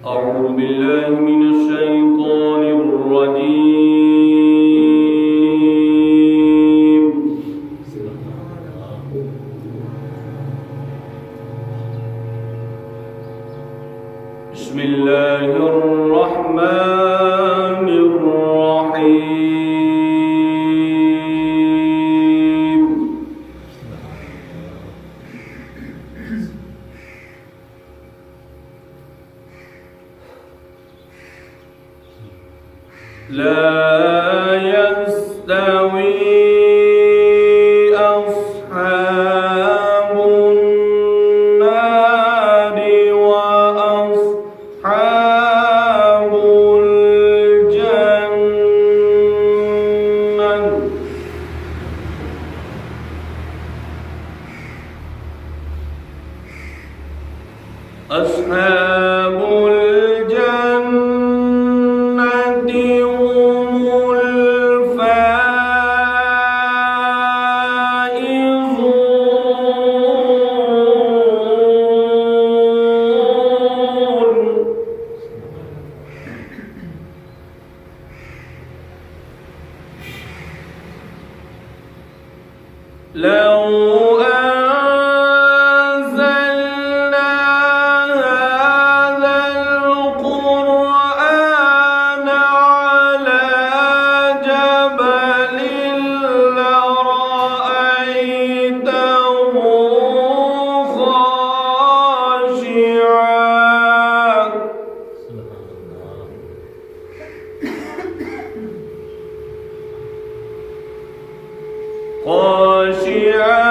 أعوذ بالله من الشيطان الرجيم. بسم الله الرحمن الرحيم. لا يستوي أصحاب النار وأصحاب الجنة. أصحاب لو أنزلنا هذا القرآن على جبل لرأيته خاشعا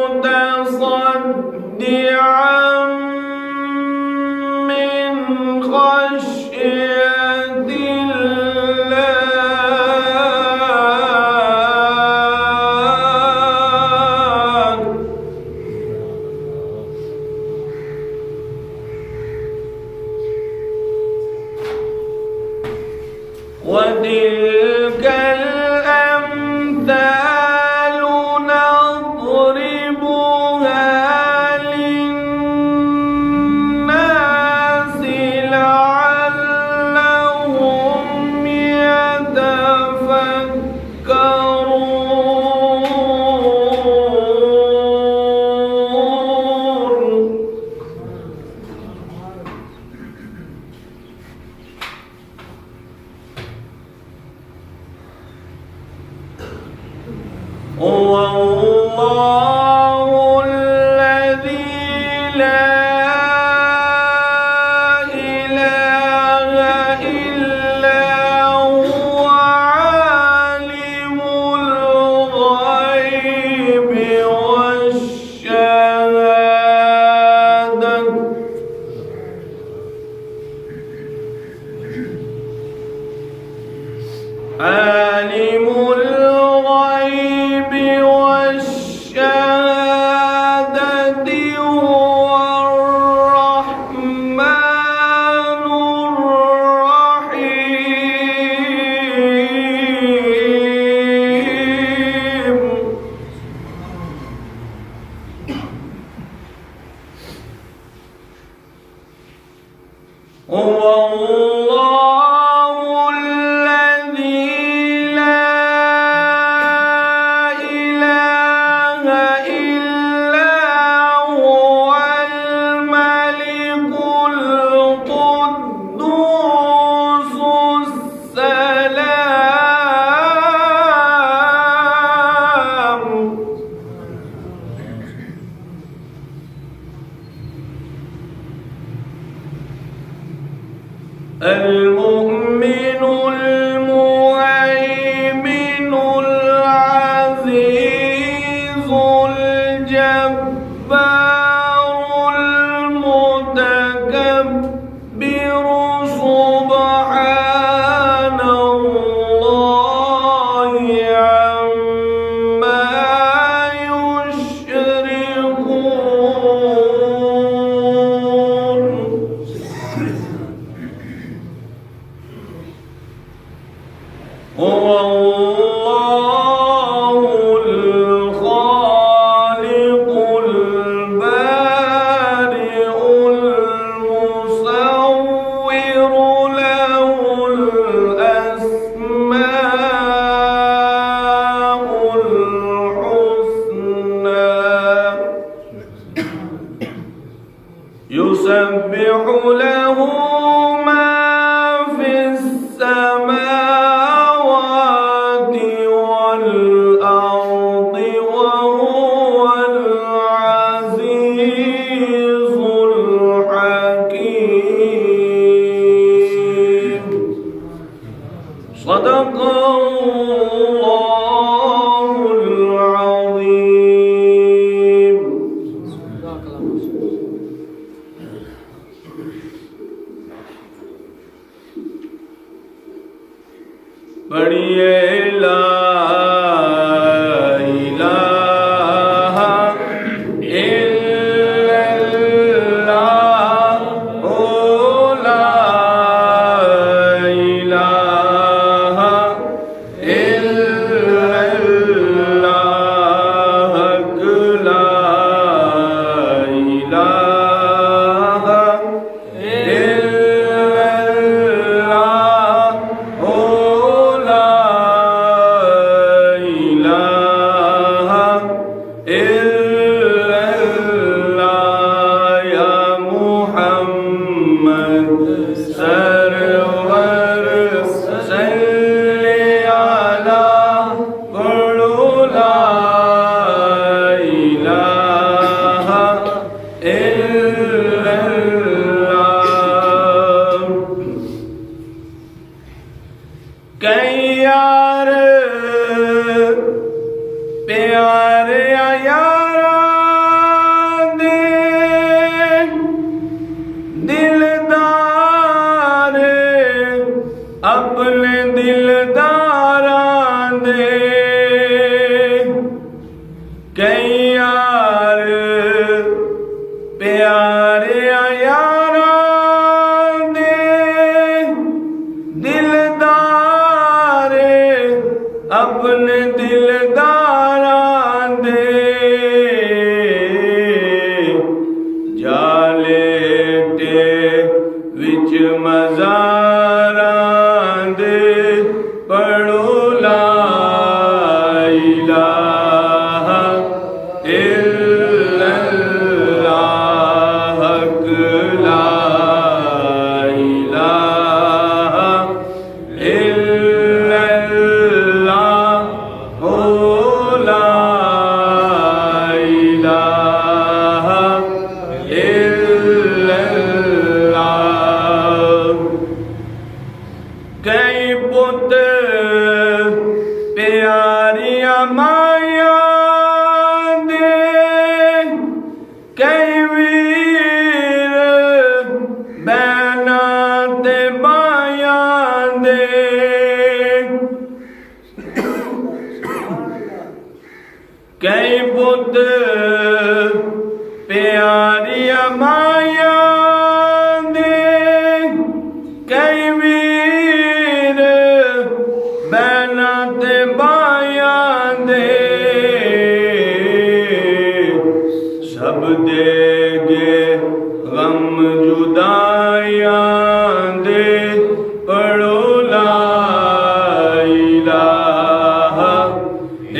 متصدعا من خشية الله. وتلك الأمثال نضربها للناس لعلهم يتفكرون. هو الله الذي لا إله إلا هو عالم الغيب والشهادة. عالم الغيب والشهادة هو الرحمن الرحيم. هو الله الذي لا إله إلا هو الملك القدوس السلام. المؤمن المهيمن العزيز الجبار المتكبر سبحان الله عما يشركون. يسبح له ما في السماوات والأرض وهو العزيز الحكيم. صدق الله العظيم. پڑھیے لا الہ الا اللہ، او لا الہ الا اللہ، لا الہ یار پیارے یار دے دلدار اپنے دلداراں دے، کئی یار پیارے یار دے دلدار اپنے دلداراں دے، جالیٹے وچ مزاراں دے، پڑھو لا الہ الا اللہ، لا الہ الا اللہ، او لا الہ الا اللہ۔ کئی پت پیاریاں مائیاں دے، کئی ویر بہناں تے بائیاں دے، کئی پت پیاریاں مائیاں دے، کئی ویر بہناں تے بائیاں دے، سب دے گے غم جدائیاں دے، پڑھو لا الہ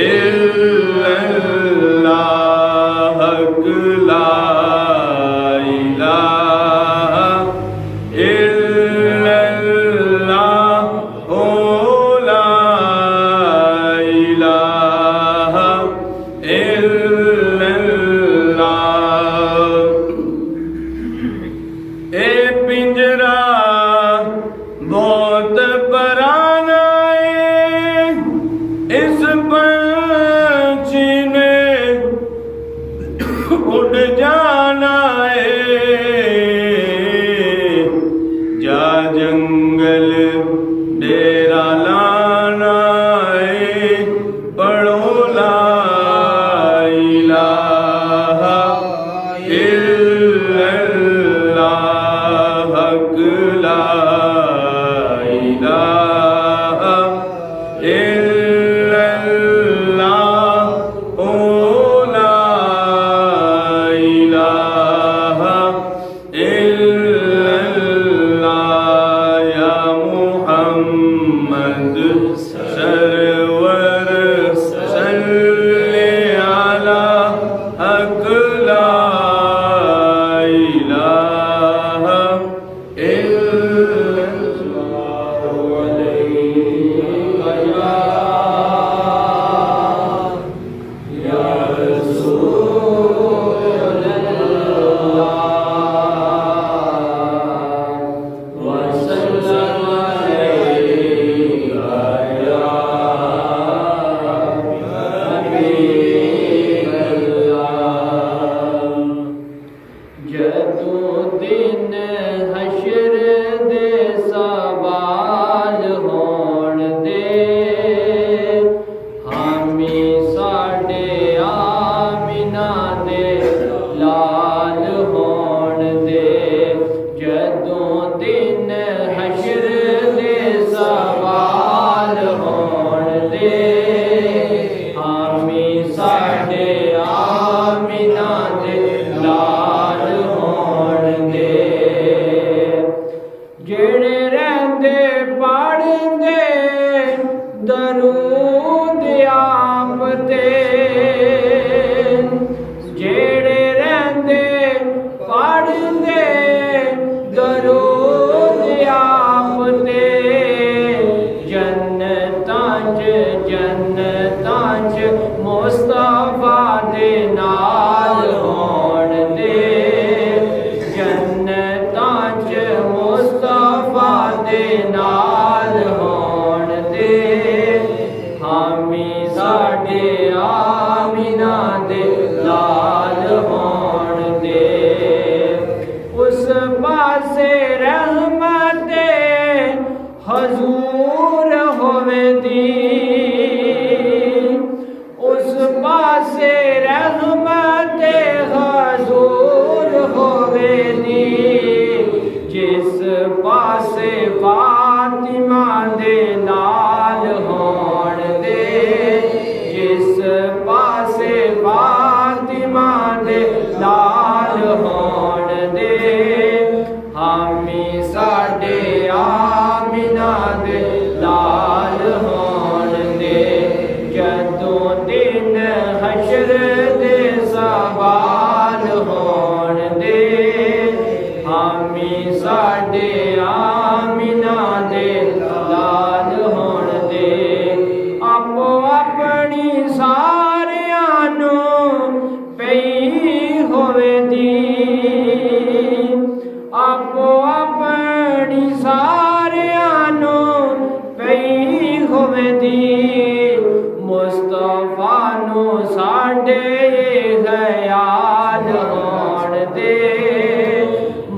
الا اللہ، لا الہ الا اللہ، او لا الہ الا اللہ۔ اے پنجرا بہت پرانا ہے، اس پنچھی نے اڑ جانا ہے، جا جنگل ڈیرا لانا ہے، پڑھو لا الہ الا اللہ، پاسے رحمت حضور ہوے دی، اس پاسے رحمت حضور ہوے دی، جس پاسے فاطمہ دے لال ہون دے، جس پاسے فاطمہ دے لال ہون دے، حامی ساڈے آمینہ دے لال ہون دے، جدوں دن حشر دے سوال ہون دے، حامی ساڈے آمینہ دے لال ہون دے، آپو اپنی ساریاں نوں پئی ہوے دی، آپو اپنی ساریاں نوں پئی ہوے دی، مصطفیٰ نوں ساڈے خیال ہون دے،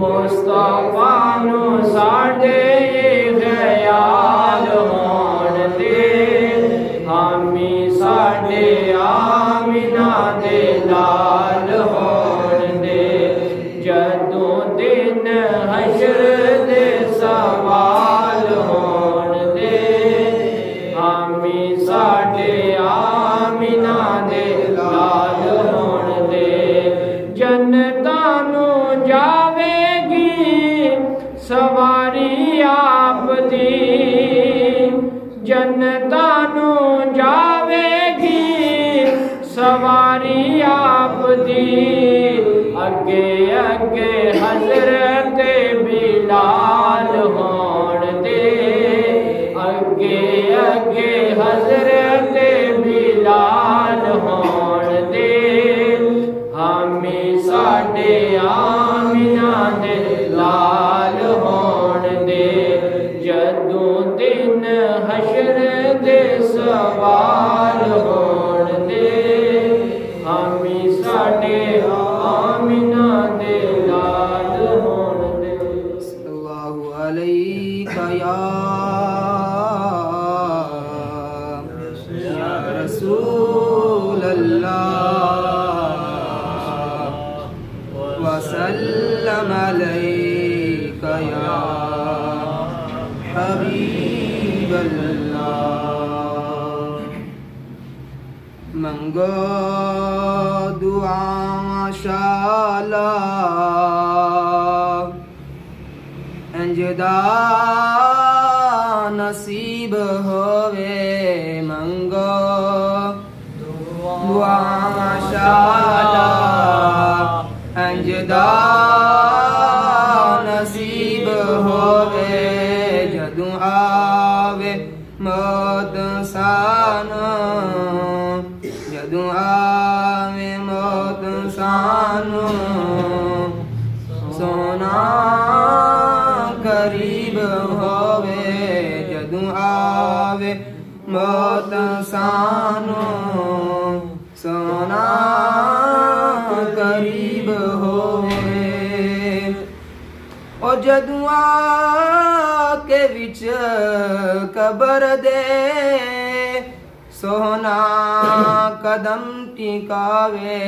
مصطفیٰ نوں ساڈے خیال ہون دے، حامی ساڈے آمینہ دے لال ہون دے، جدوں دن حشر دے سوال ہون دے، حامی ساڈے آمینہ دے لال ہون دے، جنتاں نوں جاوے گی سواری آپ دی، جنتاں نوں جاوے گی سواری آپ دی، اگے اگے حضرت بلال ہون دے، اگے اگے حضرت بلال ہون دے، حامی ساڈے آمینہ دے لال ہون دے، جدوں دن حشر دے سوال ہون دے، حامی ساڈے آمینہ دے لال ہون دے۔ اللہ علیک یا رسول اللہ، وسلم علیک یا حبیب اللہ، منگو دعا ماشاءاللہ، انجدا نصیب ہوئے، منگو دعا ماشاءاللہ، انجدا نصیب ہوئے، جدوں آوے موت سانو، جدوں آوے موت سانو، سونا قریب ہوئے، جدوں آوے موت سانو، سونا قریب ہوئے، او جدوں آ کے وچ قبر دے سونا قدم ٹکاوے،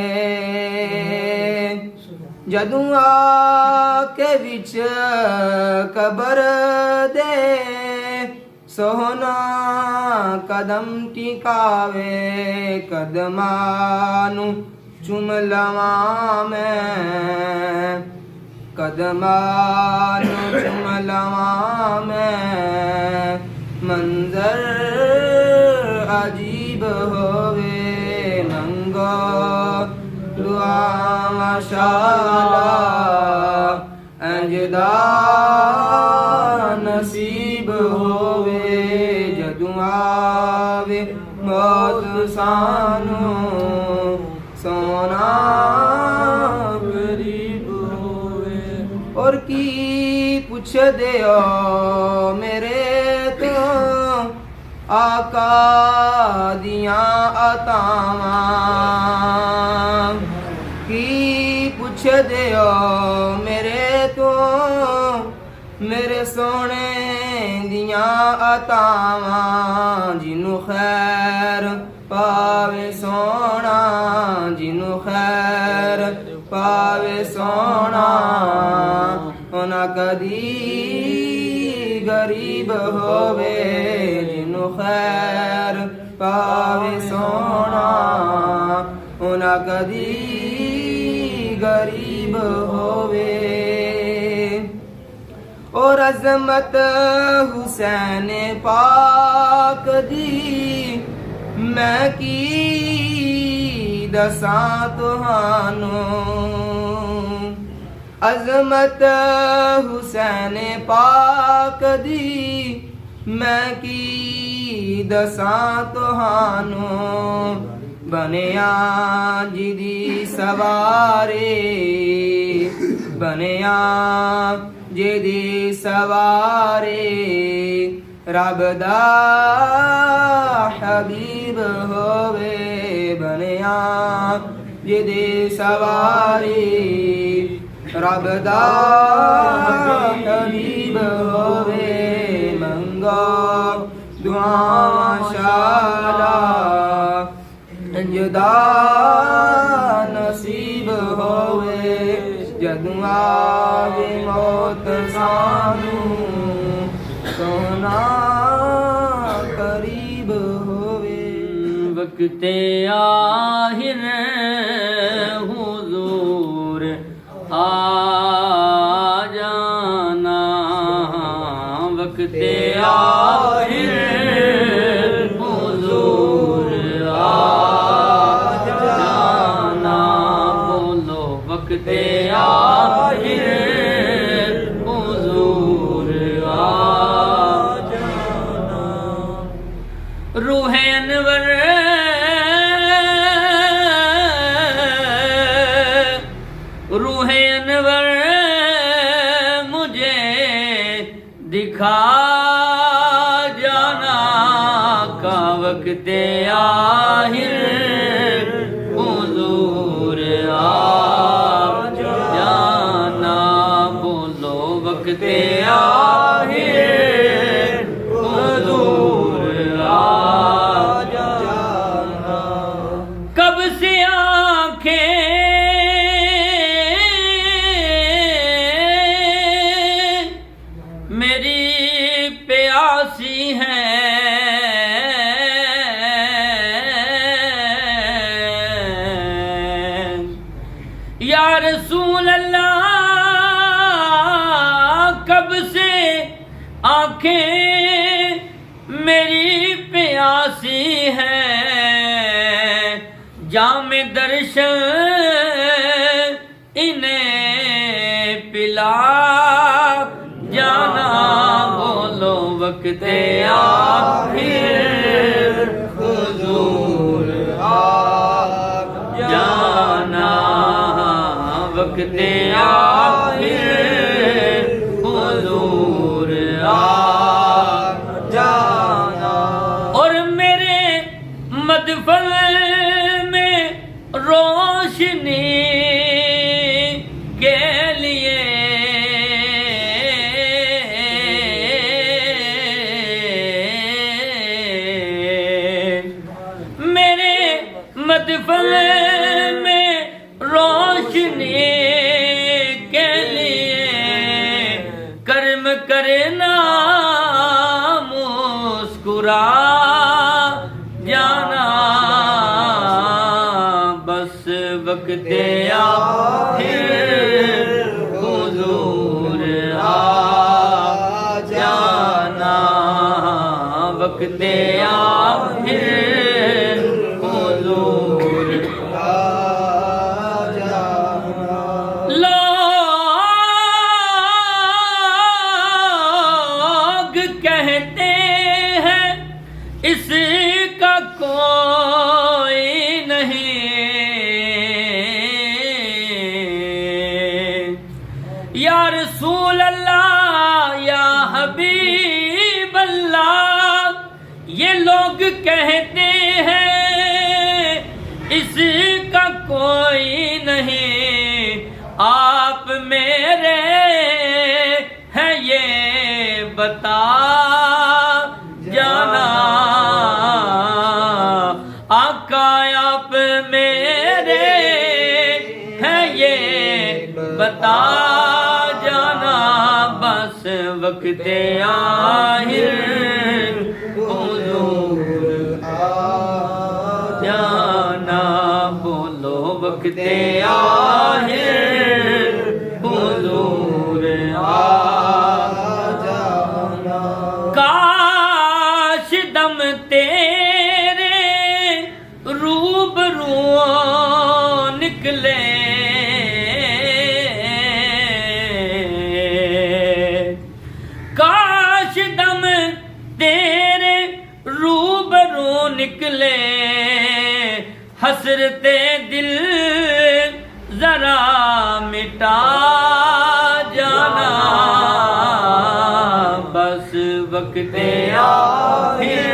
جدوں آ کے وچ قبر دے سونا قدم ٹکاوے، قدماں نوں چوم لواں میں، قدماں نوں چوم لواں میں، منظر عجیب ہوئے، منگو دعا ماشاءاللہ، انجدا نصیب ہوئے، جدوں آوے موت سانو، سونا قریب ہوئے، اور کی پوچھ دیو میرے تو آقا دیاں عطاواں، کی پوچھ دیو میرے تو میرے سونے دیاں عطاواں جنوں خیر پاوے سونا جنوں خیر پاوے سونا ہونا کدی غریب ہووے جنوں خیر پاوے سونا ہونا کدی غریب ہووے اور عظمت حسین پاک دی میں کی دساں تہانوں عظمت حسین پاک دی میں کی دساں تہانوں بنیا جدی سوارے بنیا جدی سوارے رب دا حبیب ہووے بنیا جدی سواری رب دا حبیب ہووے منگو دعا شالا جدا نصیب ہووے جدوں آوے موت سانوں سونا قریب ہووے وقت آخر حضور آ جانا وقت آخر حضور آ جانا بولو وقت آخر حضور آ جانا روح انور روح انور مجھے دکھا جانا کا وقت آخر حضور آ جانا بولو وقت آخر حضور آ جانا کب سے آنکھیں میری پیاسی ہیں یا رسول اللہ کب سے آنکھیں میری پیاسی ہیں جام درشن انہیں پلا جانا بولو وقت آخر حضور آ جانا وقت آخر حضور آ جانا اور میرے مدفن میں روشنی کے لیے مدفن میں روشنی کے لیے کرم کرنا مسکرا جانا بس وقت آخر حضور آ جانا وقت آخر لوگ کہتے ہیں اس کا کوئی نہیں یا رسول اللہ یا حبیب اللہ یہ لوگ کہتے ہیں اس کا کوئی نہیں آپ میرے ہیں یہ بتا جانا آقا آپ میرے ہیں یہ بتا جانا بس وقت آخر حضور جانا بولو وقت آخر حضور جانا کاش دم تیرے روبرو نکلے کاش دم تیرے روبرو نکلے حسرت دل ذرا مٹا جانا بس وقت آخر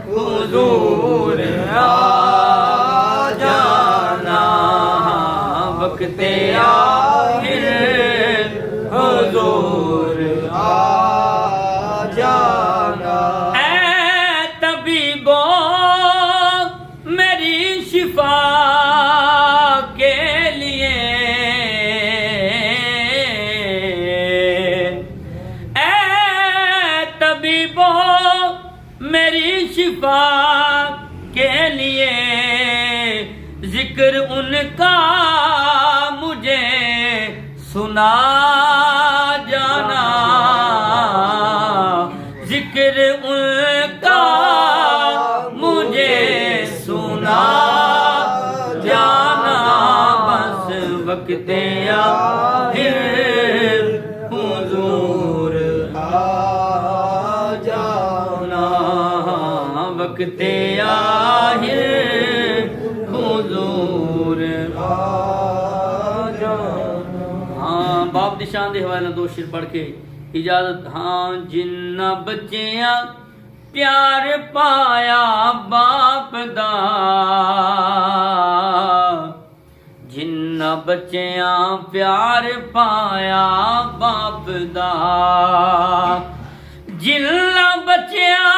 حضور آ جانا وقت آخر حضور آ جانا اے طبیبو میری شفا کے لیے اے طبیبو میری شفا کے لیے ذکر ان کا مجھے سنا جانا ذکر ان کا مجھے سنا جانا بس وقت آخر حضور آ جانا وقت آخر حضور آ جانا ہاں باپ دی شان دے حوالے دو شعر پڑھ کے اجازت ہاں جنہ بچیاں پیار پایا باپ دا جنہ بچیاں پیار پایا باپ دا جنہ بچیاں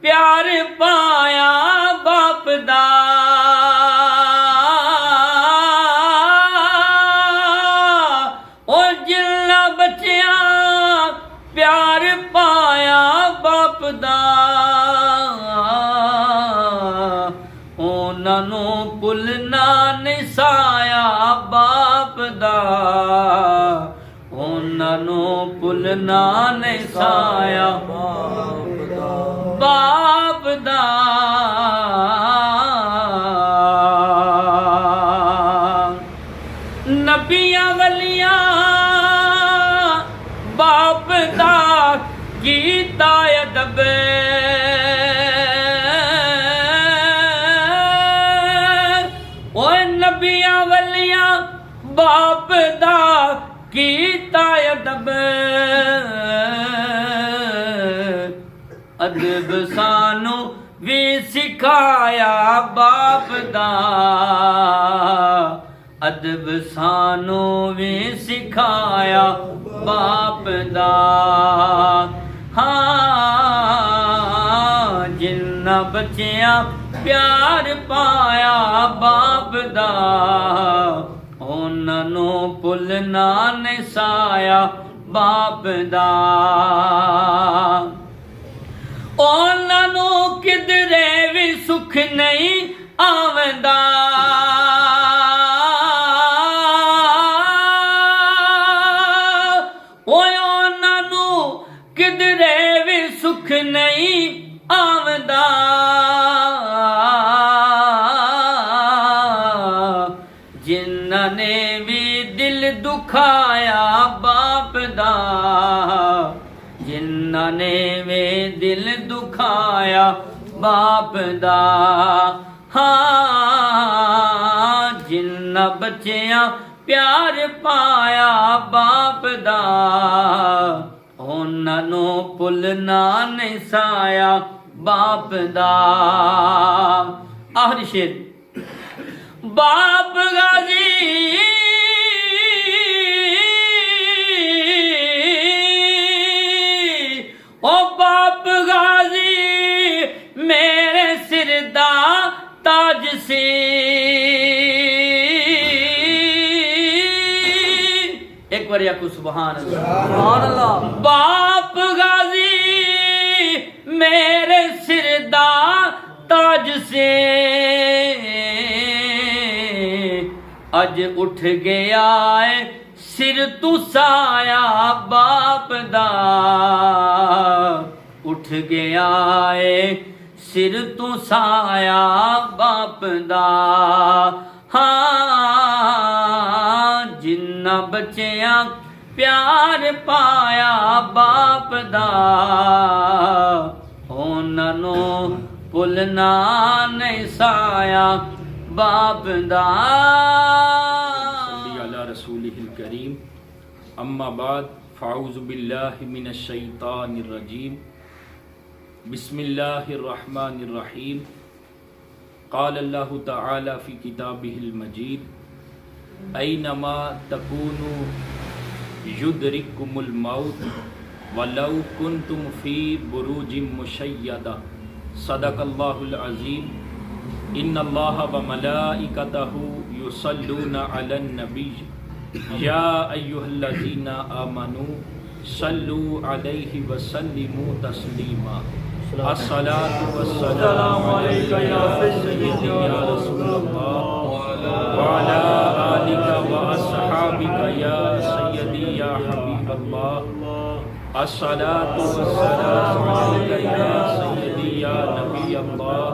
پیار پایا باپ دا اور جنہ بچیاں پیار پایا باپ دا انہاں نوں بھلنا نہیں سایا باپ دا انہاں نوں بھلنا نہیں سایا باپ دا نبیاں ولیاں باپ دا کیتا ادب اوے نبیاں ولیاں باپ دا کیتا ادب ادب سانو بھی سکھایا باپ دا ادب سانو بھی سکھایا باپ دا ہاں جنہ بچیاں پیار پایا باپ دا انہاں نوں بھلنا نہیں سایا باپ دا انہاں نوں کدرے بھی سکھ نہیں آوندا انہاں نوں کدرے بھی سکھ نہیں آوندا جنہاں نے بھی دل دکھایا باپ دا جنہاں نے بھی دل دکھایا باپ دا ہاں جنہ بچیاں پیار پایا باپ دا انہاں نوں بھلنا نہیں سایا باپ دا آخری شعر باپ غازی سے ایک بار یا کو سبحان اللہ سبحان اللہ باپ غازی میرے سردہ تاج سے اج اٹھ گیا ہے سر تو سایہ باپ دا اٹھ گیا ہے سر تو سایہ باپ دا ہاں جنہ بچیاں پیار پایا باپ دا انہاں نوں بھولنا نہیں سایا باپ دا صلی علی رسولہ الکریم اما بعد فاعوذ باللہ من الشیطان الرجیم بسم اللہ الرحمن الرحیم قال اللہ تعالی فی کتابہ المجید اینما تکونوا یدرککم الموت ولو کنتم فی بروج مشیدہ صدق اللہ العظیم ان اللہ وملائکتہ یصلون علی النبی یا ایہا الذین آمنوا صلوا علیہ وسلموا تسلیما الصلاۃ والسلام علیک یا سیدی یا رسول اللہ وعلی آلک واصحابک یا سیدی یا حبیب اللہ الصلاۃ والسلام علیک یا سیدی یا نبی اللہ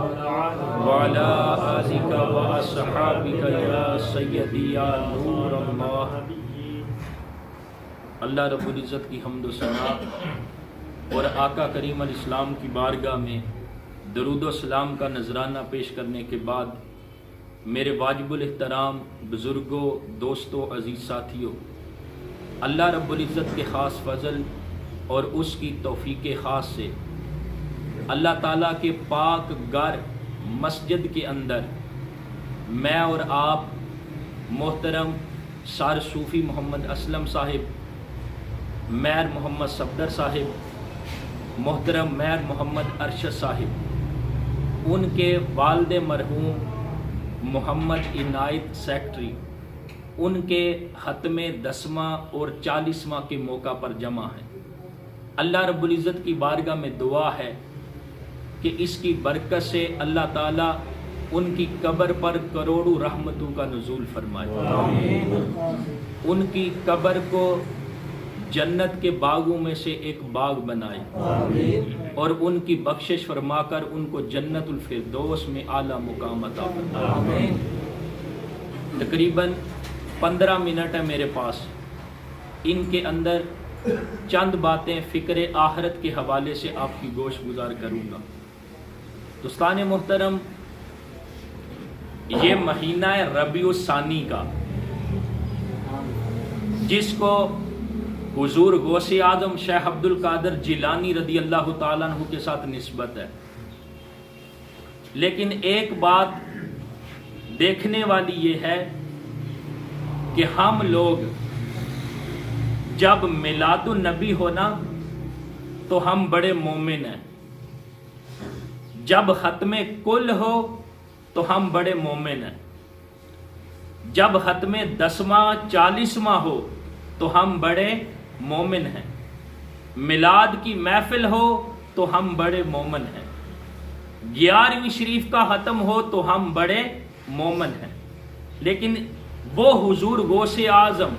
وعلی آلک واصحابک یا سیدی یا نور اللہ۔ اللہ رب العزت کی حمد و ثنا اور آقا کریم علیہ السلام کی بارگاہ میں درود و سلام کا نذرانہ پیش کرنے کے بعد میرے واجب الاحترام بزرگوں، دوستوں، عزیز ساتھیوں، اللہ رب العزت کے خاص فضل اور اس کی توفیق خاص سے اللہ تعالیٰ کے پاک گھر مسجد کے اندر میں اور آپ محترم سار صوفی محمد اسلم صاحب، میر محمد صفدر صاحب، محترم میر محمد ارشد صاحب، ان کے والد مرحوم محمد عنایت سیکٹری، ان کے ختم 10واں اور 40واں کے موقع پر جمع ہیں۔ اللہ رب العزت کی بارگاہ میں دعا ہے کہ اس کی برکت سے اللہ تعالیٰ ان کی قبر پر کروڑوں رحمتوں کا نزول فرمائے، ان کی قبر کو جنت کے باغوں میں سے ایک باغ بنائے اور ان کی بخشش فرما کر ان کو جنت الفردوس میں اعلیٰ مقام عطا فرمائے۔ تقریباً 15 منٹ ہے میرے پاس، ان کے اندر چند باتیں فکر آخرت کے حوالے سے آپ کی گوش گزار کروں گا۔ دوستان محترم، یہ مہینہ ہے ربیع الثانی کا، جس کو حضور غوث اعظم شیخ عبد القادر جیلانی رضی اللہ تعالیٰ عنہ کے ساتھ نسبت ہے، لیکن ایک بات دیکھنے والی یہ ہے کہ ہم لوگ جب میلاد النبی ہونا تو ہم بڑے مومن ہیں، جب ختم کل ہو تو ہم بڑے مومن ہیں، جب ختم 10واں 40واں ہو تو ہم بڑے مومن ہیں، میلاد کی محفل ہو تو ہم بڑے مومن ہیں، 11ویں شریف کا ختم ہو تو ہم بڑے مومن ہیں۔ لیکن وہ حضور غوث اعظم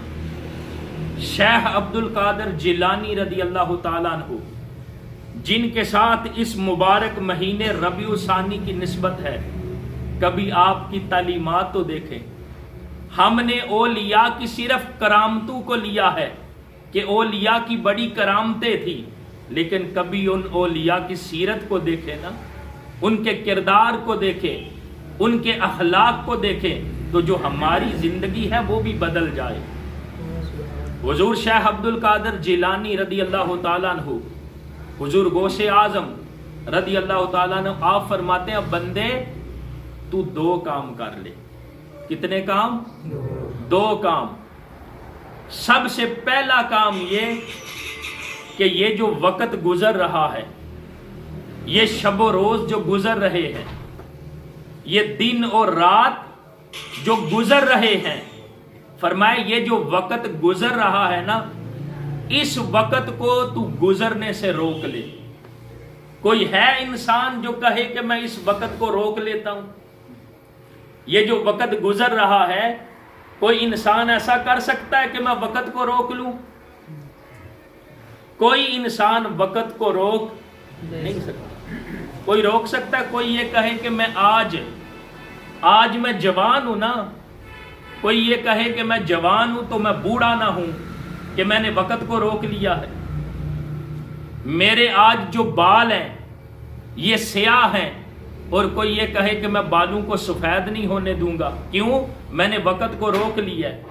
شیخ عبد القادر جیلانی رضی اللہ تعالیٰ عنہ جن کے ساتھ اس مبارک مہینے ربیع الثانی کی نسبت ہے، کبھی آپ کی تعلیمات تو دیکھیں۔ ہم نے اولیاء کی صرف کرامتوں کو لیا ہے کہ اولیاء کی بڑی کرامتیں تھی، لیکن کبھی ان اولیاء کی سیرت کو دیکھیں نا، ان کے کردار کو دیکھیں، ان کے اخلاق کو دیکھیں تو جو ہماری زندگی ہے وہ بھی بدل جائے۔ حضور شیخ عبد القادر جیلانی رضی اللہ تعالیٰ عنہ، حضور غوث اعظم رضی اللہ تعالیٰ عنہ، آپ فرماتے ہیں بندے تو 2 کام کر لے۔ کتنے کام؟ 2 کام۔ سب سے پہلا کام یہ کہ یہ جو وقت گزر رہا ہے، یہ شب و روز جو گزر رہے ہیں، یہ دن اور رات جو گزر رہے ہیں، فرمائے یہ جو وقت گزر رہا ہے نا، اس وقت کو تو گزرنے سے روک لے۔ کوئی ہے انسان جو کہے کہ میں اس وقت کو روک لیتا ہوں؟ یہ جو وقت گزر رہا ہے، کوئی انسان ایسا کر سکتا ہے کہ میں وقت کو روک لوں؟ کوئی انسان وقت کو روک نہیں سکتا۔ کوئی روک سکتا ہے؟ کوئی یہ کہے کہ میں آج میں جوان ہوں نا، کوئی یہ کہے کہ میں جوان ہوں تو میں بوڑھا نہ ہوں کہ میں نے وقت کو روک لیا ہے؟ میرے آج جو بال ہیں یہ سیاہ ہیں، اور کوئی یہ کہے کہ میں بالوں کو سفید نہیں ہونے دوں گا، کیوں؟ میں نے وقت کو روک لیا ہے۔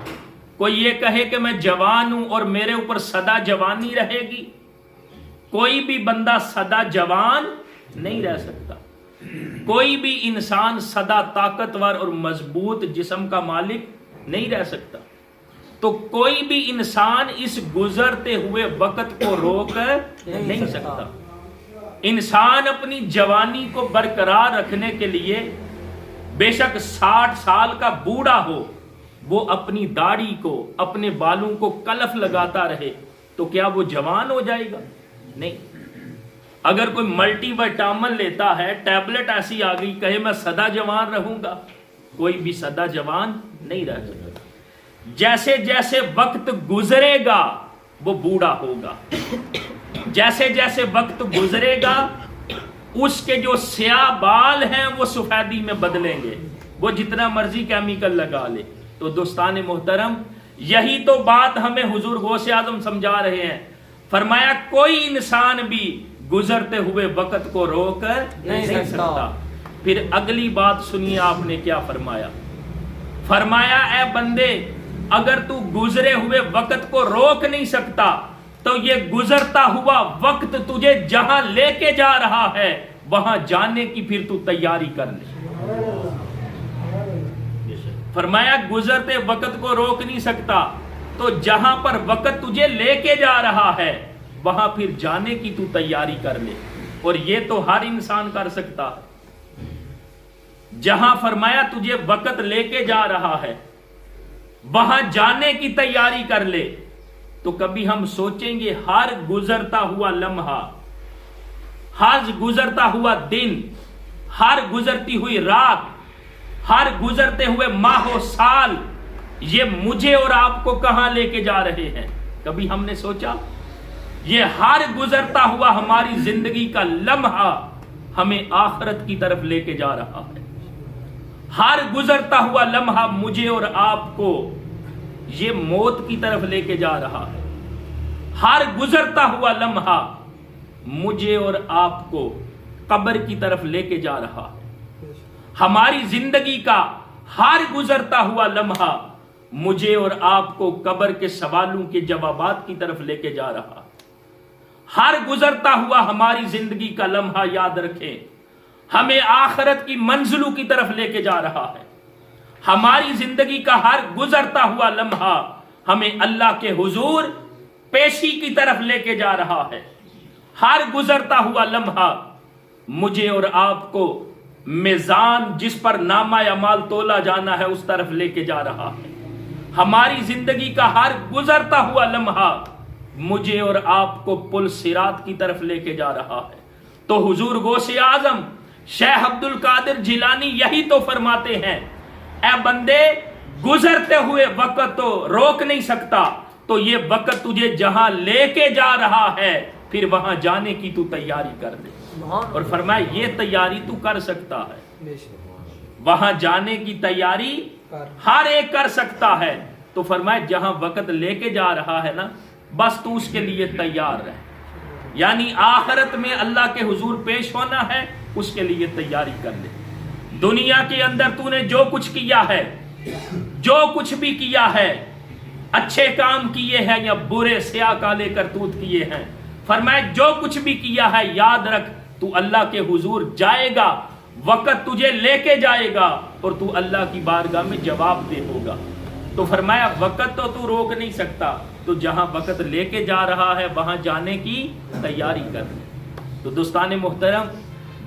کوئی یہ کہے کہ میں جوان ہوں اور میرے اوپر سدا جوانی رہے گی، کوئی بھی بندہ سدا جوان نہیں رہ سکتا، کوئی بھی انسان سدا طاقتور اور مضبوط جسم کا مالک نہیں رہ سکتا۔ تو کوئی بھی انسان اس گزرتے ہوئے وقت کو روک نہیں سکتا۔ انسان اپنی جوانی کو برقرار رکھنے کے لیے بے شک 60 سال کا بوڑھا ہو، وہ اپنی داڑھی کو، اپنے بالوں کو کلف لگاتا رہے تو کیا وہ جوان ہو جائے گا؟ نہیں۔ اگر کوئی ملٹی وٹامن لیتا ہے، ٹیبلٹ ایسی آ گئی، کہے میں سدا جوان رہوں گا، کوئی بھی سدا جوان نہیں رہ سکتا۔ جیسے جیسے وقت گزرے گا وہ بوڑھا ہوگا، جیسے جیسے وقت گزرے گا اس کے جو سیاہ بال ہیں وہ سفیدی میں بدلیں گے، وہ جتنا مرضی کیمیکل لگا لے۔ تو دوستان محترم، یہی تو بات ہمیں حضور غوث اعظم سمجھا رہے ہیں۔ فرمایا کوئی انسان بھی گزرتے ہوئے وقت کو روک نہیں سکتا۔ پھر اگلی بات سنیے آپ نے کیا فرمایا۔ فرمایا اے بندے، اگر تو گزرے ہوئے وقت کو روک نہیں سکتا تو یہ گزرتا ہوا وقت تجھے جہاں لے کے جا رہا ہے وہاں جانے کی پھر تو تیاری کر لے۔ فرمایا گزرتے وقت کو روک نہیں سکتا تو جہاں پر وقت تجھے لے کے جا رہا ہے وہاں پھر جانے کی تو تیاری کر لے۔ اور یہ تو ہر انسان کر سکتا ہے۔ جہاں فرمایا تجھے وقت لے کے جا رہا ہے وہاں جانے کی تیاری کر لے۔ تو کبھی ہم سوچیں گے ہر گزرتا ہوا لمحہ، ہر گزرتا ہوا دن، ہر گزرتی ہوئی رات، ہر گزرتے ہوئے ماہ و سال یہ مجھے اور آپ کو کہاں لے کے جا رہے ہیں؟ کبھی ہم نے سوچا؟ یہ ہر گزرتا ہوا ہماری زندگی کا لمحہ ہمیں آخرت کی طرف لے کے جا رہا ہے۔ ہر گزرتا ہوا لمحہ مجھے اور آپ کو یہ موت کی طرف لے کے جا رہا ہے۔ ہر گزرتا ہوا لمحہ مجھے اور آپ کو قبر کی طرف لے کے جا رہا ہے۔ ہماری زندگی کا ہر گزرتا ہوا لمحہ مجھے اور آپ کو قبر کے سوالوں کے جوابات کی طرف لے کے جا رہا ہے۔ ہر گزرتا ہوا ہماری زندگی کا لمحہ یاد رکھیں ہمیں آخرت کی منزلوں کی طرف لے کے جا رہا ہے۔ ہماری زندگی کا ہر گزرتا ہوا لمحہ ہمیں اللہ کے حضور پیشی کی طرف لے کے جا رہا ہے۔ ہر گزرتا ہوا لمحہ مجھے اور آپ کو میزان جس پر نامہ اعمال تولا جانا ہے اس طرف لے کے جا رہا ہے۔ ہماری زندگی کا ہر گزرتا ہوا لمحہ مجھے اور آپ کو پل صراط کی طرف لے کے جا رہا ہے۔ تو حضور غوث اعظم شیخ عبد القادر جیلانی یہی تو فرماتے ہیں، اے بندے گزرتے ہوئے وقت تو روک نہیں سکتا تو یہ وقت تجھے جہاں لے کے جا رہا ہے پھر وہاں جانے کی تو تیاری کر دے۔ اور فرمایا یہ تیاری تو کر سکتا ہے، وہاں جانے کی تیاری ہر ایک کر سکتا ہے۔ تو فرمایا جہاں وقت لے کے جا رہا ہے نا بس تو اس کے لیے تیار رہ، یعنی آخرت میں اللہ کے حضور پیش ہونا ہے اس کے لیے تیاری کر لے۔ دنیا کے اندر تو نے جو کچھ کیا ہے، جو کچھ بھی کیا ہے، اچھے کام کیے ہیں یا برے سیاہ کالے کرتوت کیے ہیں، فرمایا جو کچھ بھی کیا ہے یاد رکھ تو اللہ کے حضور جائے گا، وقت تجھے لے کے جائے گا اور تو اللہ کی بارگاہ میں جواب دے ہوگا۔ تو فرمایا وقت تو روک نہیں سکتا تو جہاں وقت لے کے جا رہا ہے وہاں جانے کی تیاری کر لے۔ تو دوستان محترم،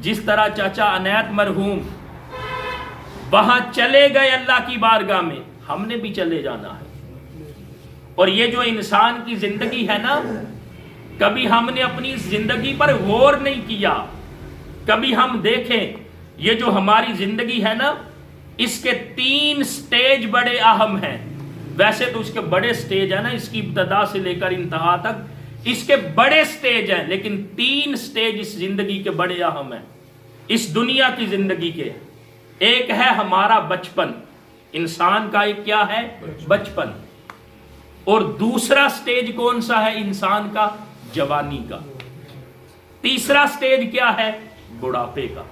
جس طرح چاچا عنایت مرحوم وہاں چلے گئے اللہ کی بارگاہ میں، ہم نے بھی چلے جانا ہے۔ اور یہ جو انسان کی زندگی ہے نا، کبھی ہم نے اپنی زندگی پر غور نہیں کیا، کبھی ہم دیکھیں یہ جو ہماری زندگی ہے نا، اس کے 3 سٹیج بڑے اہم ہیں۔ ویسے تو اس کے بڑے سٹیج ہیں نا، اس کی ابتدا سے لے کر انتہا تک اس کے بڑے سٹیج ہیں، لیکن 3 سٹیج اس زندگی کے بڑے اہم ہیں، اس دنیا کی زندگی کے۔ ایک ہے ہمارا بچپن، انسان کا ایک کیا ہے؟ بچپن۔ اور دوسرا سٹیج کون سا ہے انسان کا؟ جوانی کا۔ تیسرا سٹیج کیا ہے؟ بڑھاپے کا۔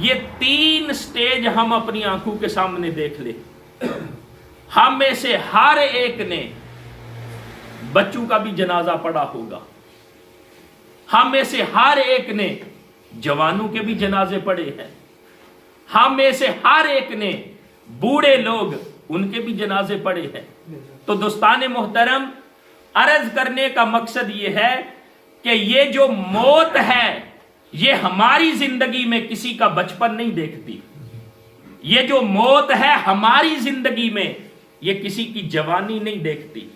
یہ 3 سٹیج ہم اپنی آنکھوں کے سامنے دیکھ لیں، ہم میں سے ہر ایک نے بچوں کا بھی جنازہ پڑھا ہوگا، ہم میں سے ہر ایک نے جوانوں کے بھی جنازے پڑھے ہیں، ہم میں سے ہر ایک نے بوڑھے لوگ ان کے بھی جنازے پڑھے ہیں۔ تو دوستان محترم، عرض کرنے کا مقصد یہ ہے کہ یہ جو موت ہے یہ ہماری زندگی میں کسی کا بچپن نہیں دیکھتی، یہ جو موت ہے ہماری زندگی میں یہ کسی کی جوانی نہیں دیکھتی،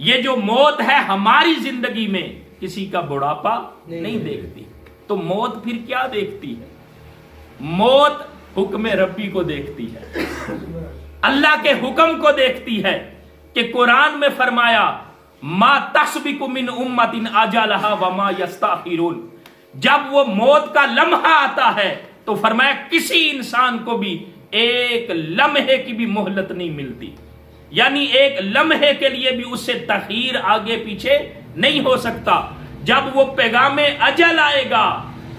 یہ جو موت ہے ہماری زندگی میں کسی کا بڑھاپا نہیں دیکھتی۔ تو موت پھر کیا دیکھتی ہے؟ موت حکم ربی کو دیکھتی ہے، اللہ کے حکم کو دیکھتی ہے کہ قرآن میں فرمایا ما تسبق من امت اجلها وما یستاخرون۔ جب وہ موت کا لمحہ آتا ہے تو فرمایا کسی انسان کو بھی ایک لمحے کی بھی مہلت نہیں ملتی، یعنی ایک لمحے کے لیے بھی اس سے تاخیر آگے پیچھے نہیں ہو سکتا۔ جب وہ پیغام اجل آئے گا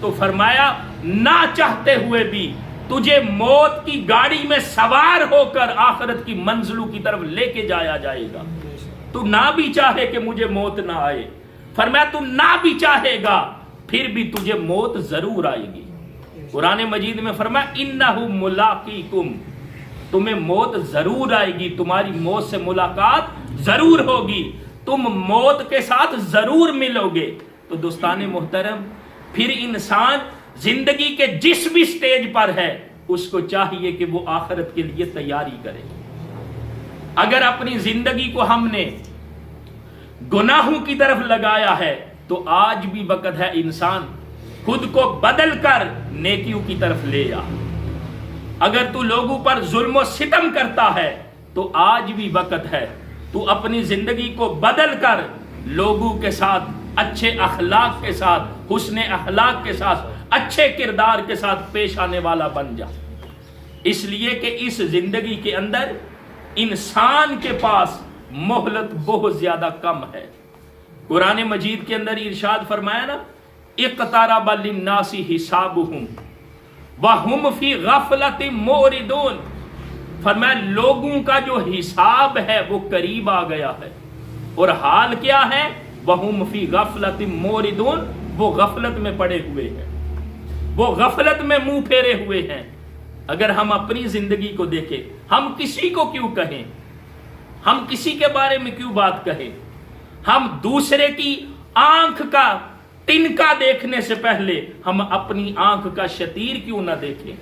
تو فرمایا نہ چاہتے ہوئے بھی تجھے موت کی گاڑی میں سوار ہو کر آخرت کی منزلوں کی طرف لے کے جایا جائے گا۔ تو نہ بھی چاہے کہ مجھے موت نہ آئے، فرمایا تو نہ بھی چاہے گا پھر بھی تجھے موت ضرور آئے گی۔ قرآن مجید میں فرمایا انہو ملاقیکم، تمہیں موت ضرور آئے گی، تمہاری موت سے ملاقات ضرور ہوگی، تم موت کے ساتھ ضرور ملو گے۔ تو دوستان محترم، پھر انسان زندگی کے جس بھی سٹیج پر ہے اس کو چاہیے کہ وہ آخرت کے لیے تیاری کرے۔ اگر اپنی زندگی کو ہم نے گناہوں کی طرف لگایا ہے تو آج بھی وقت ہے انسان خود کو بدل کر نیکیوں کی طرف لے جا۔ اگر تو لوگوں پر ظلم و ستم کرتا ہے تو آج بھی وقت ہے تو اپنی زندگی کو بدل کر لوگوں کے ساتھ اچھے اخلاق کے ساتھ، حسن اخلاق کے ساتھ، اچھے کردار کے ساتھ پیش آنے والا بن جا۔ اس لیے کہ اس زندگی کے اندر انسان کے پاس مہلت بہت زیادہ کم ہے۔ قرآن مجید کے اندر ارشاد فرمایا نا اقترب للناس حسابهم وهم فی غفلۃ معرضون، فرمایا لوگوں کا جو حساب ہے وہ قریب آ گیا ہے، اور حال کیا ہے؟ وهم فی غفلۃ معرضون، وہ غفلت میں پڑے ہوئے ہیں، وہ غفلت میں منہ پھیرے ہوئے ہیں۔ اگر ہم اپنی زندگی کو دیکھیں، ہم کسی کو کیوں کہیں، ہم کسی کے بارے میں کیوں بات کہیں، ہم دوسرے کی آنکھ کا تنکا دیکھنے سے پہلے ہم اپنی آنکھ کا شتیر کیوں نہ دیکھیں؟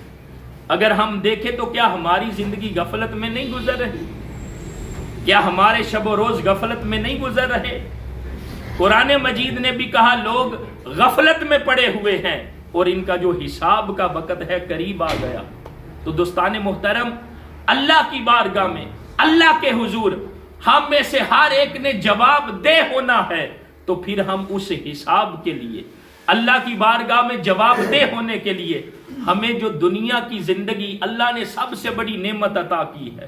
اگر ہم دیکھیں تو کیا ہماری زندگی غفلت میں نہیں گزر رہی؟ کیا ہمارے شب و روز غفلت میں نہیں گزر رہے؟ قرآن مجید نے بھی کہا لوگ غفلت میں پڑے ہوئے ہیں اور ان کا جو حساب کا وقت ہے قریب آ گیا۔ تو دوستان محترم، اللہ کی بارگاہ میں، اللہ کے حضور ہم میں سے ہر ایک نے جواب دہ ہونا ہے۔ تو پھر ہم اس حساب کے لیے، اللہ کی بارگاہ میں جواب دہ ہونے کے لیے ہمیں جو دنیا کی زندگی اللہ نے سب سے بڑی نعمت عطا کی ہے،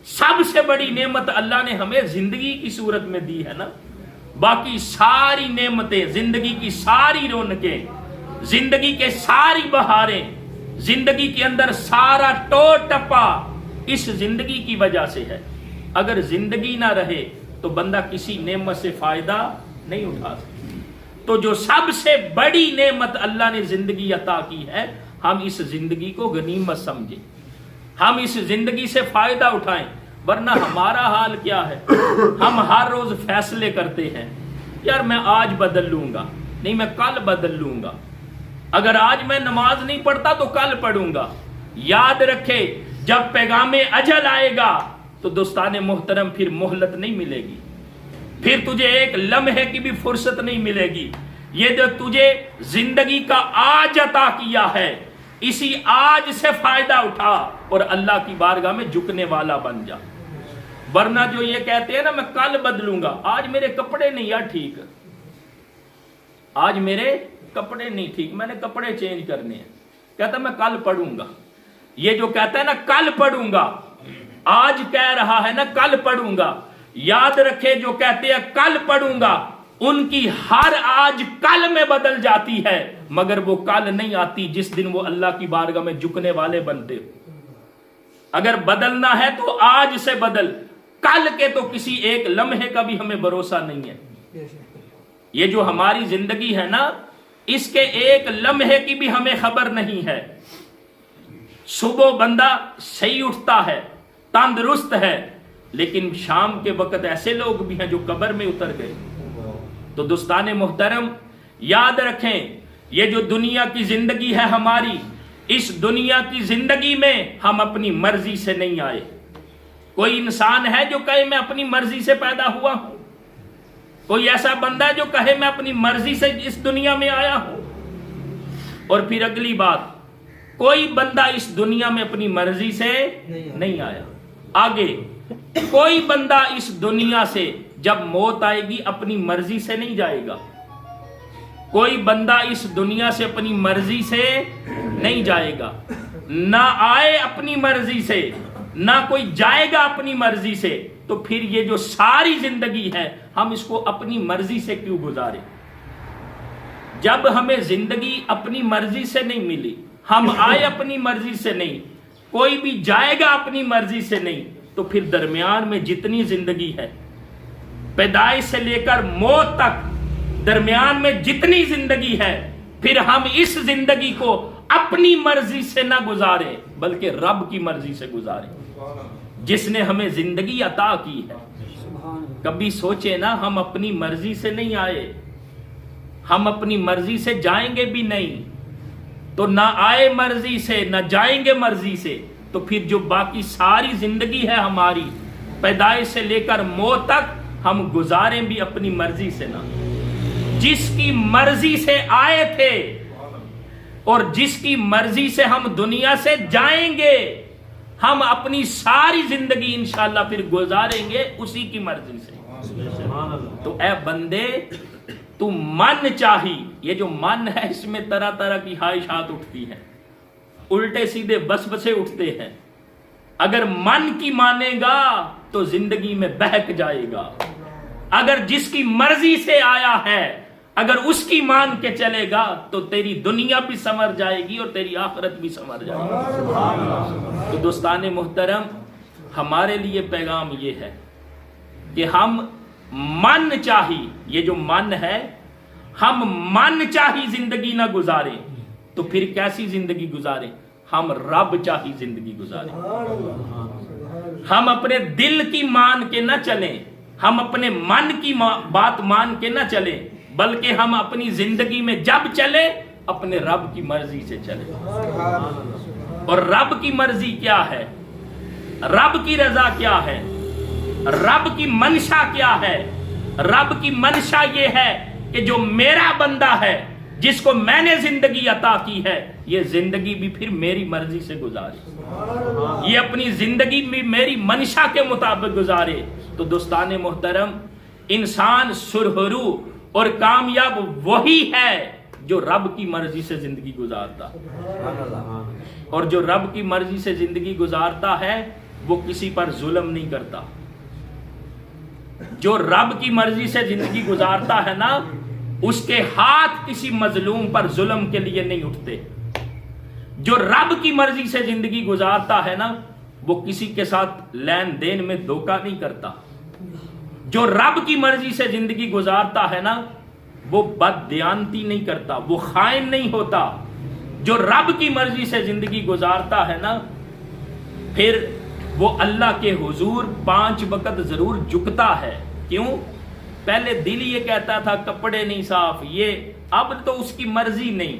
سب سے بڑی نعمت اللہ نے ہمیں زندگی کی صورت میں دی ہے نا، باقی ساری نعمتیں، زندگی کی ساری رونقیں، زندگی کے ساری بہاریں، زندگی کے اندر سارا ٹو ٹپا اس زندگی کی وجہ سے ہے۔ اگر زندگی نہ رہے تو بندہ کسی نعمت سے فائدہ نہیں اٹھا سکتا۔ تو جو سب سے بڑی نعمت اللہ نے زندگی عطا کی ہے، ہم اس زندگی کو غنیمت سمجھیں، ہم اس زندگی سے فائدہ اٹھائیں۔ ورنہ ہمارا حال کیا ہے؟ ہم ہر روز فیصلے کرتے ہیں، یار میں آج بدل لوں گا، نہیں میں کل بدل لوں گا، اگر آج میں نماز نہیں پڑھتا تو کل پڑھوں گا، یاد رکھے جب پیغام اجل آئے گا تو دوستان محترم پھر مہلت نہیں ملے گی، پھر تجھے ایک لمحے کی بھی فرصت نہیں ملے گی۔ یہ جو تجھے زندگی کا آج عطا کیا ہے، اسی آج سے فائدہ اٹھا اور اللہ کی بارگاہ میں جھکنے والا بن جا۔ ورنہ جو یہ کہتے ہیں نا میں کل بدلوں گا، آج میرے کپڑے نہیں یار ٹھیک، آج میرے کپڑے نہیں ٹھیک، میں نے کپڑے چینج کرنے ہیں، کہتا میں کل پڑھوں گا۔ یہ جو کہتا ہے نا کل پڑھوں گا، آج کہہ رہا ہے نا کل پڑھوں گا، یاد رکھے جو کہتے ہیں کل پڑھوں گا، ان کی ہر آج کل میں بدل جاتی ہے، مگر وہ کل نہیں آتی جس دن وہ اللہ کی بارگاہ میں جھکنے والے بنتے۔ اگر بدلنا ہے تو آج سے بدل، کل کے تو کسی ایک لمحے کا بھی ہمیں بھروسہ نہیں ہے۔ یہ جو ہماری زندگی ہے نا، اس کے ایک لمحے کی بھی ہمیں خبر نہیں ہے۔ صبح بندہ صحیح اٹھتا ہے، تندرست ہے، لیکن شام کے وقت ایسے لوگ بھی ہیں جو قبر میں اتر گئے۔ تو دوستان محترم یاد رکھیں، یہ جو دنیا کی زندگی ہے ہماری، اس دنیا کی زندگی میں ہم اپنی مرضی سے نہیں آئے۔ کوئی انسان ہے جو کہے میں اپنی مرضی سے پیدا ہوا ہوں؟ کوئی ایسا بندہ ہے جو کہے میں اپنی مرضی سے اس دنیا میں آیا ہوں؟ اور پھر اگلی بات، کوئی بندہ اس دنیا میں اپنی مرضی سے نہیں آیا۔ آگے، کوئی بندہ اس دنیا سے جب موت آئے گی اپنی مرضی سے نہیں جائے گا۔ کوئی بندہ اس دنیا سے اپنی مرضی سے نہیں جائے گا، نہ آئے اپنی مرضی سے، نہ کوئی جائے گا اپنی مرضی سے۔ تو پھر یہ جو ساری زندگی ہے ہم اس کو اپنی مرضی سے کیوں گزارے؟ جب ہمیں زندگی اپنی مرضی سے نہیں ملی، ہم آئے اپنی مرضی سے نہیں، کوئی بھی جائے گا اپنی مرضی سے نہیں، تو پھر درمیان میں جتنی زندگی ہے، پیدائش سے لے کر موت تک درمیان میں جتنی زندگی ہے، پھر ہم اس زندگی کو اپنی مرضی سے نہ گزارے بلکہ رب کی مرضی سے گزارے، جس نے ہمیں زندگی عطا کی ہے۔ کبھی سوچے نا، ہم اپنی مرضی سے نہیں آئے، ہم اپنی مرضی سے جائیں گے بھی نہیں، تو نہ آئے مرضی سے نہ جائیں گے مرضی سے، تو پھر جو باقی ساری زندگی ہے ہماری پیدائش سے لے کر موت تک، ہم گزاریں بھی اپنی مرضی سے نہ۔ جس کی مرضی سے آئے تھے اور جس کی مرضی سے ہم دنیا سے جائیں گے، ہم اپنی ساری زندگی انشاءاللہ پھر گزاریں گے اسی کی مرضی سے۔ تو اے بندے، تو من چاہی، یہ جو من ہے اس میں طرح طرح کی خواہشات اٹھتی ہیں، الٹے سیدھے بس بسے اٹھتے ہیں۔ اگر من کی مانے گا تو زندگی میں بہک جائے گا، اگر جس کی مرضی سے آیا ہے اگر اس کی مان کے چلے گا تو تیری دنیا بھی سنور جائے گی اور تیری آخرت بھی سنور جائے گی۔ تو دوستان محترم، ہمارے لیے پیغام یہ ہے کہ ہم من چاہی، یہ جو من ہے، ہم من چاہی زندگی نہ گزاریں، تو پھر کیسی زندگی گزاریں؟ ہم رب چاہی زندگی گزاریں۔ ہم اپنے دل کی مان کے نہ چلیں، ہم اپنے من کی بات مان کے نہ چلیں، بلکہ ہم اپنی زندگی میں جب چلے اپنے رب کی مرضی سے چلے۔ اور رب کی مرضی کیا ہے؟ رب کی رضا کیا ہے؟ رب کی منشا کیا ہے؟ رب کی منشا یہ ہے کہ جو میرا بندہ ہے، جس کو میں نے زندگی عطا کی ہے، یہ زندگی بھی پھر میری مرضی سے گزارے، یہ اپنی زندگی بھی میری منشا کے مطابق گزارے۔ تو دوستان محترم، انسان سرخرو اور کامیاب وہی ہے جو رب کی مرضی سے زندگی گزارتا، اور جو رب کی مرضی سے زندگی گزارتا ہے وہ کسی پر ظلم نہیں کرتا۔ جو رب کی مرضی سے زندگی گزارتا ہے نا، اس کے ہاتھ کسی مظلوم پر ظلم کے لیے نہیں اٹھتے۔ جو رب کی مرضی سے زندگی گزارتا ہے نا، وہ کسی کے ساتھ لین دین میں دھوکہ نہیں کرتا۔ جو رب کی مرضی سے زندگی گزارتا ہے نا، وہ بددیانتی نہیں کرتا، وہ خائن نہیں ہوتا۔ جو رب کی مرضی سے زندگی گزارتا ہے نا، پھر وہ اللہ کے حضور 5 وقت ضرور جھکتا ہے۔ کیوں؟ پہلے دل یہ کہتا تھا کپڑے نہیں صاف، یہ اب تو اس کی مرضی نہیں،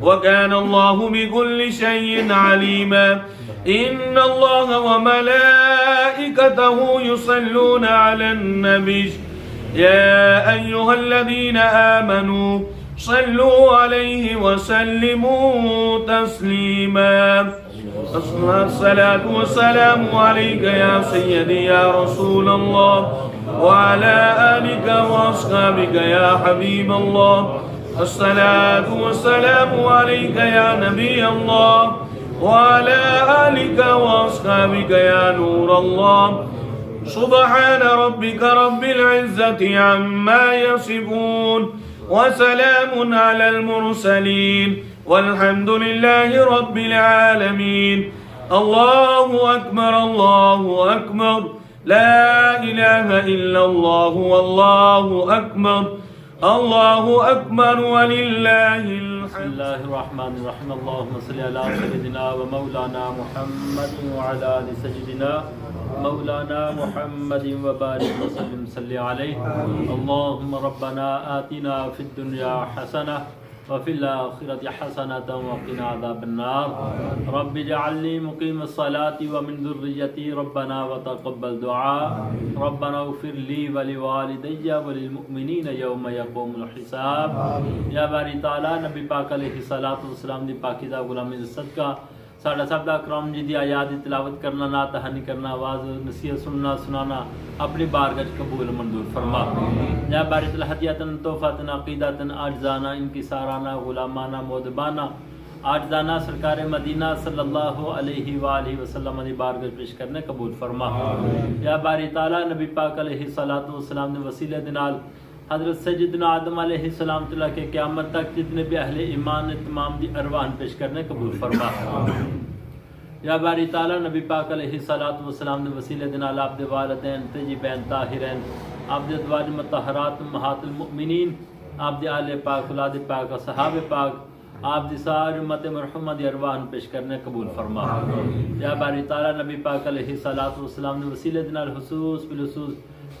وكان الله بكل شيء عليما. إن الله وملائكته يصلون على النبي يا أيها الذين آمنوا صلوا عليه وسلموا تسليما. الصلاة والسلام عليك يا سيدي يا رسول الله وعلى آلك وأصحابك يا حبيب الله. الصلاة والسلام عليك يا نبي الله وعلى آلك وأصحابك يا نور الله. سبحان ربك رب العزة عما يصفون وسلام على المرسلين والحمد لله رب العالمين. الله أكبر الله أكبر لا إله إلا الله والله أكبر الله أكبر ولله بسم الحمد. الله الرحمن الرحيم. اللهم صل على سيدنا ومولانا محمد وعلى آل سيدنا مولانا محمد وبارك وسلم صل عليه. اللهم ربنا آتنا في الدنيا حسنة وفي الآخرة حسنة وقنا عذاب النار. رب اجعلني مقيم الصلاة ومن ذريتي ربنا وتقبل دعاء. ربنا اغفر لي ولوالدي وللمؤمنين يوم يقوم الحساب. یا باری تعالیٰ نبی پاک علیہ الصلوۃ والسلام دی پاکیزہ غلامی دی صدقہ ساڈا سب دا کرام جی دی آیات دی تلاوت کرنا، نعت تہانی کرنا، آواز نصیحت سنانا اپنی بارگاہ قبول منظور فرما. یا باری تعالیٰ ہدیاتن تحفاتن عقیداتن آجزانہ انکسارانہ غلامانہ مودبانہ آجزانہ سرکار مدینہ صلی اللہ علیہ وآلہ وسلم دی بارگاہ پیش کرنے قبول فرما. یا باری تعالیٰ نبی پاک علیہ الصلوۃ والسلام دے وسیلے دے نال حضرت سیدنا آدم علیہ السلام تعالیٰ کے قیامت تک جتنے بھی اہل ایمان تمام دی ارواح پیش کرنے قبول فرما. یا باری تعالیٰ نبی پاک علیہ الصلوۃ والسلام دے وسیلے دے نال آپ دے والدین طیبین طاہرین آپ دے ازواج مطہرات امہات المؤمنین آپ دے آل پاک اولاد پاک اصحاب پاک آپ دی ساری امت مرحومہ دی ارواح پیش کرنے قبول فرما. یا باری تعالیٰ نبی پاک علیہ الصلوۃ والسلام دے وسیلے دے نال خصوص بالخصوص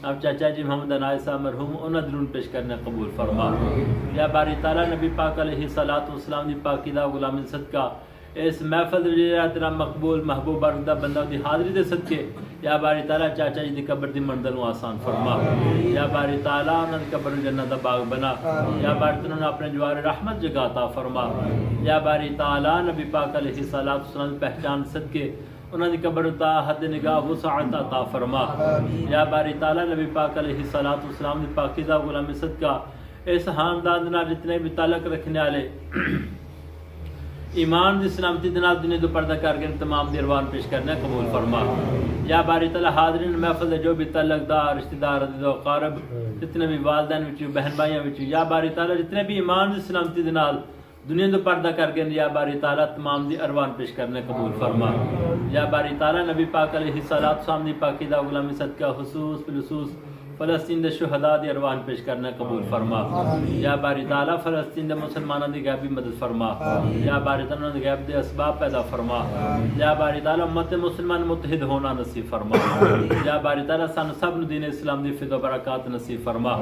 آپ چاچا جی محمد عنایت صاحب مرحوم انہاں درود پیش کرنے قبول فرما. یا باری تعالیٰ نبی پاک علیہ الصلوۃ والسلام دی پاکیزہ غلامی صدقہ اس محفل تیرا مقبول محبوب بارگاہ بندہ دی حاضری دے صدقے یا باری تعالیٰ چاچا جی دی قبر دی منزل آسان فرما. یا باری تعالیٰ انہاں دی قبر جنت دا باغ بنا. یا باری تعالیٰ انہاں اپنے جوار رحمت جگہ عطا فرما. یا باری تعالیٰ نبی پاک علیہ الصلوۃ والسلام دی پہچان صدقے انہاں دی قبر تا حد نگاہ وسعت عطا فرما. یا باری تعالیٰ نبی پاک علیہ الصلوۃ والسلام دی پاکیزہ غلامی صدقہ اس خاندان دے نال جتنے بھی تعلق رکھنے والے ایمان دی سلامتی دے نال دنیا تو پردہ کر کے تمام دی ارواح پیش کرنے قبول فرما. یا باری تعالیٰ حاضرین محفل دے جو بھی تعلق دار رشتہ دار عزیز و اقارب جتنے بھی والدین وچوں بہن بھائیاں وچوں یا باری تعالیٰ جتنے بھی ایمان دی سلامتی دے نال دنیا تو پردہ کر کے یا باری تعالیٰ تمام دی ارواح پیش کرنے قبول فرما. یا باری تعالیٰ نبی پاک علیہ الصلوۃ والسلام دی پاکیزہ غلامی صدقہ خصوص بالخصوص فلسطین دے شہداء دی ارواح پیش کرنے قبول فرما. یا باری تعالیٰ فلسطین دے مسلمانوں دی غیبی مدد فرما. یا باری تعالیٰ دے غیب دے اسباب پیدا فرما. یا باری تعالیٰ امت مسلمان متحد ہونا نصیب فرما. یا باری تعالیٰ سانو سب نو دین اسلام دی فضل و برکات نصیب فرما.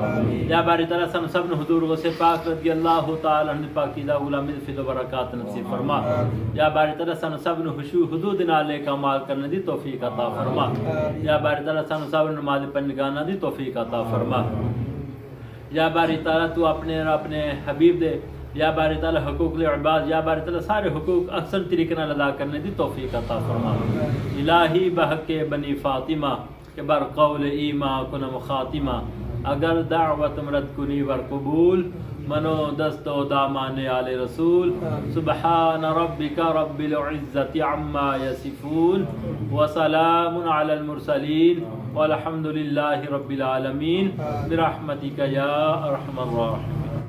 یا باری تعالیٰ سانو سب نو حضور غوث پاک رضی اللہ تعالیٰ عنہ دی پاکیزہ غلامی دی فضل و برکات نصیب فرما. یا باری تعالیٰ سانو سب نو خشوع حدود نال کمال کرنے دی توفیق عطا فرما. یا باری تعالیٰ سانو سب نو نماز پنجگانہ دی توفیق عطا فرما. یا باری تعالیٰ تو اپنے حبیب دے یا باری تعالیٰ حقوق العباد یا باری تعالیٰ سارے حقوق اکثر طریقے نال ادا کرنے دی توفیق عطا فرما. الہی بحق بنی فاطمہ کہ بر قول ایما کنم خاتمہ اگر دعوت مرد کنی ور قبول منو دست و دامان آل رسول. سبحان ربک رب العزت عما یصفون وسلام علی المرسلین والحمد للہ رب العالمین برحمتک یا ارحم الراحمین.